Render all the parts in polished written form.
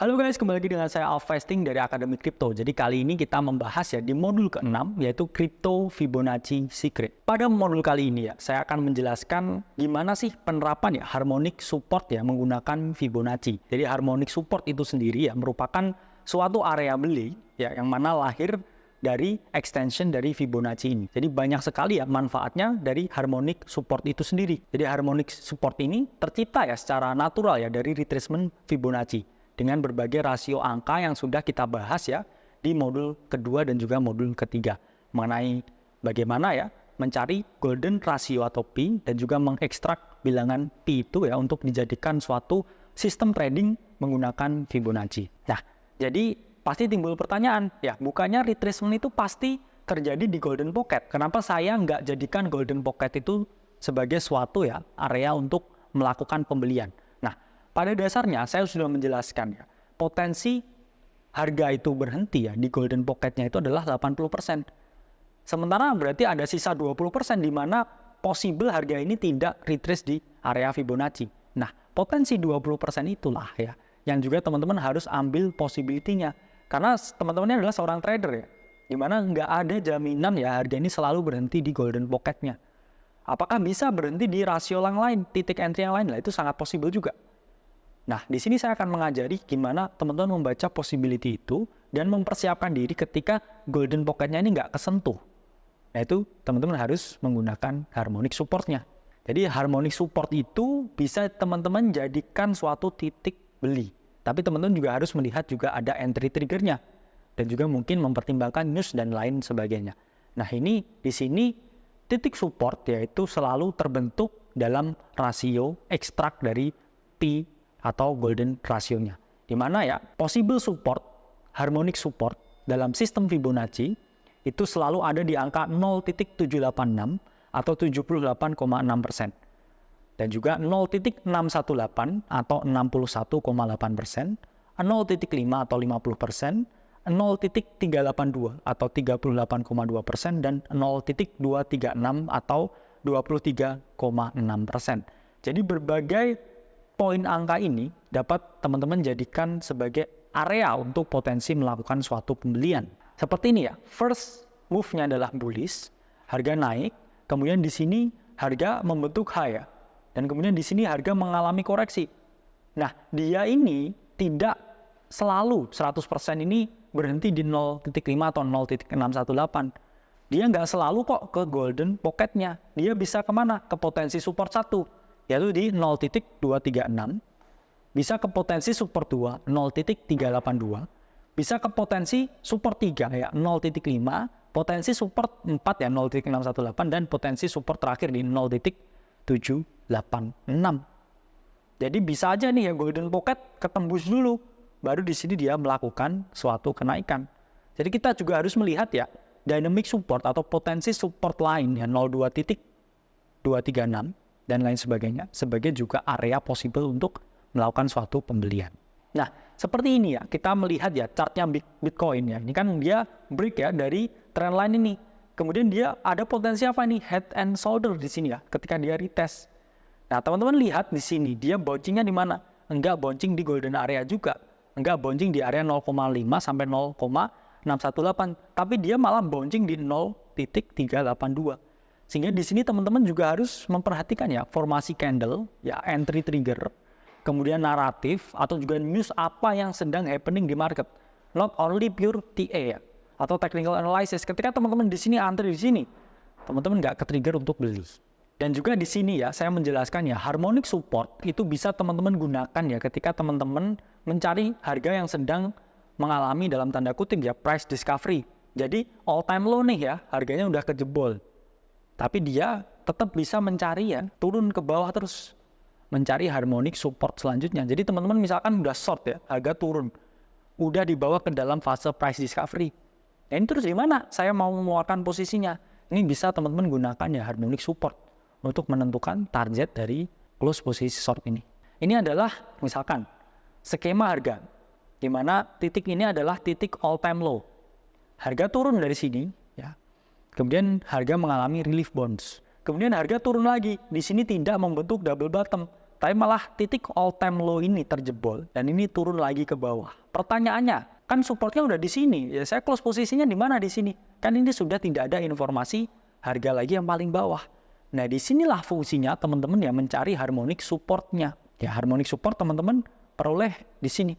Halo guys, kembali lagi dengan saya Alfesting dari Akademi Kripto. Jadi kali ini kita membahas ya di modul ke-6 yaitu Crypto Fibonacci Secret. Pada modul kali ini ya, saya akan menjelaskan gimana sih penerapan ya harmonic support ya menggunakan Fibonacci. Jadi harmonic support itu sendiri ya merupakan suatu area beli ya yang mana lahir dari extension dari Fibonacci ini. Jadi banyak sekali ya manfaatnya dari harmonic support itu sendiri. Jadi harmonic support ini tercipta ya secara natural ya dari retracement Fibonacci dengan berbagai rasio angka yang sudah kita bahas ya di modul kedua dan juga modul ketiga mengenai bagaimana ya mencari golden ratio atau P dan juga mengekstrak bilangan P itu ya untuk dijadikan suatu sistem trading menggunakan Fibonacci. Nah, jadi pasti timbul pertanyaan, ya bukannya retracement itu pasti terjadi di golden pocket. Kenapa saya nggak jadikan golden pocket itu sebagai suatu ya area untuk melakukan pembelian? Nah, pada dasarnya saya sudah menjelaskan ya, potensi harga itu berhenti ya di golden pocketnya itu adalah 80%. Sementara berarti ada sisa 20% di mana possible harga ini tidak retrace di area Fibonacci. Nah, potensi 20% itulah ya yang juga teman-teman harus ambil possibility-nya. Karena teman-temannya adalah seorang trader ya, di mana nggak ada jaminan ya harga ini selalu berhenti di golden pocketnya. Apakah bisa berhenti di rasio yang lain, titik entry yang lain? Lah itu sangat possible juga. Nah, di sini saya akan mengajari gimana teman-teman membaca possibility itu dan mempersiapkan diri ketika golden pocketnya ini nggak kesentuh. Nah, itu teman-teman harus menggunakan harmonic supportnya. Jadi harmonic support itu bisa teman-teman jadikan suatu titik beli. Tapi teman-teman juga harus melihat juga ada entry triggernya dan juga mungkin mempertimbangkan news dan lain sebagainya. Nah, ini di sini titik support yaitu selalu terbentuk dalam rasio ekstrak dari P atau golden ratio-nya. Di mana ya possible support, harmonic support dalam sistem Fibonacci itu selalu ada di angka 0.786 atau 78,6%. Dan juga 0.618 atau 61,8%, 0.5 atau 50%, 0.382 atau 38,2%, dan 0.236 atau 23,6%. Jadi berbagai poin angka ini dapat teman-teman jadikan sebagai area untuk potensi melakukan suatu pembelian. Seperti ini ya, first move-nya adalah bullish, harga naik, kemudian di sini harga membentuk high ya, dan kemudian di sini harga mengalami koreksi. Nah, dia ini tidak selalu 100% ini berhenti di 0.5 atau 0.618. Dia nggak selalu kok ke golden pocketnya. Dia bisa kemana? Ke potensi support 1. Yaitu di 0.236, bisa ke potensi support 2, 0.382, bisa ke potensi support 3, ya 0.5, potensi support 4, ya 0.618, dan potensi support terakhir di 0.786. Jadi bisa aja nih ya golden pocket ketembus dulu, baru di sini dia melakukan suatu kenaikan. Jadi kita juga harus melihat ya, dynamic support atau potensi support lain, ya 0.236, dan lain sebagainya, sebagai juga area possible untuk melakukan suatu pembelian. Nah, seperti ini ya, kita melihat ya chartnya Bitcoin ya, ini kan dia break ya dari trendline ini. Kemudian dia ada potensi apa nih? Head and shoulder di sini ya, ketika dia retest. Nah, teman-teman lihat di sini, dia bouncingnya di mana? Enggak bouncing di golden area juga. Enggak bouncing di area 0,5 sampai 0,618. Tapi dia malah bouncing di 0.382. Sehingga di sini teman-teman juga harus memperhatikan ya formasi candle, ya entry trigger, kemudian naratif atau juga news apa yang sedang happening di market. Not only pure TA ya, atau technical analysis. Ketika teman-teman di sini antri di sini, teman-teman nggak ke-trigger untuk beli. Dan juga di sini ya saya menjelaskan ya harmonic support itu bisa teman-teman gunakan ya ketika teman-teman mencari harga yang sedang mengalami dalam tanda kutip ya price discovery. Jadi all time low nih ya, harganya udah kejebol. Tapi dia tetap bisa mencari ya, turun ke bawah terus. Mencari harmonic support selanjutnya. Jadi teman-teman misalkan udah short ya, harga turun. Udah dibawa ke dalam fase price discovery. Nah ini terus gimana? Saya mau mengeluarkan posisinya. Ini bisa teman-teman gunakan ya harmonic support untuk menentukan target dari close posisi short ini. Ini adalah misalkan skema harga. Di mana titik ini adalah titik all time low. Harga turun dari sini ya. Kemudian harga mengalami relief bounce. Kemudian harga turun lagi. Di sini tidak membentuk double bottom. tapi malah titik all time low ini terjebol dan ini turun lagi ke bawah. Pertanyaannya, kan supportnya udah di sini, ya saya close posisinya di mana di sini? Kan ini sudah tidak ada informasi harga lagi yang paling bawah. Nah, disinilah fungsinya teman-teman ya mencari harmonic supportnya. Ya, harmonic support teman-teman peroleh di sini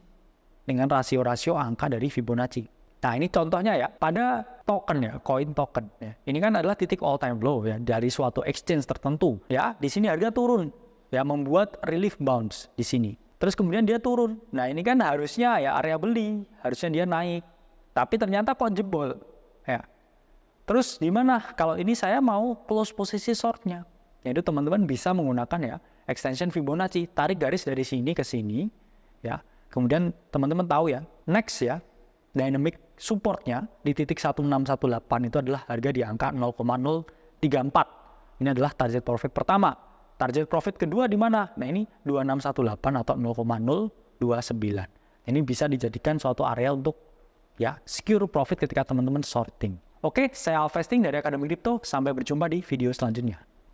dengan rasio-rasio angka dari Fibonacci. Nah, ini contohnya ya, pada token ya, coin token ya. Ini kan adalah titik all time low ya dari suatu exchange tertentu ya. Di sini harga turun ya, membuat relief bounce di sini. Terus kemudian dia turun. Nah, ini kan harusnya ya area beli, harusnya dia naik. Tapi ternyata kok jebol ya. Terus di mana kalau ini saya mau close posisi shortnya? Yaitu teman-teman bisa menggunakan ya extension Fibonacci, tarik garis dari sini ke sini ya. Kemudian teman-teman tahu ya, next ya, dynamic supportnya di titik 1618 itu adalah harga di angka 0,034. Ini adalah target profit pertama. Target profit kedua di mana? Nah, ini 2618 atau 0,029. Ini bisa dijadikan suatu area untuk ya secure profit ketika teman-teman shorting. Oke, saya Alvesting dari Akademi Kripto. Sampai berjumpa di video selanjutnya.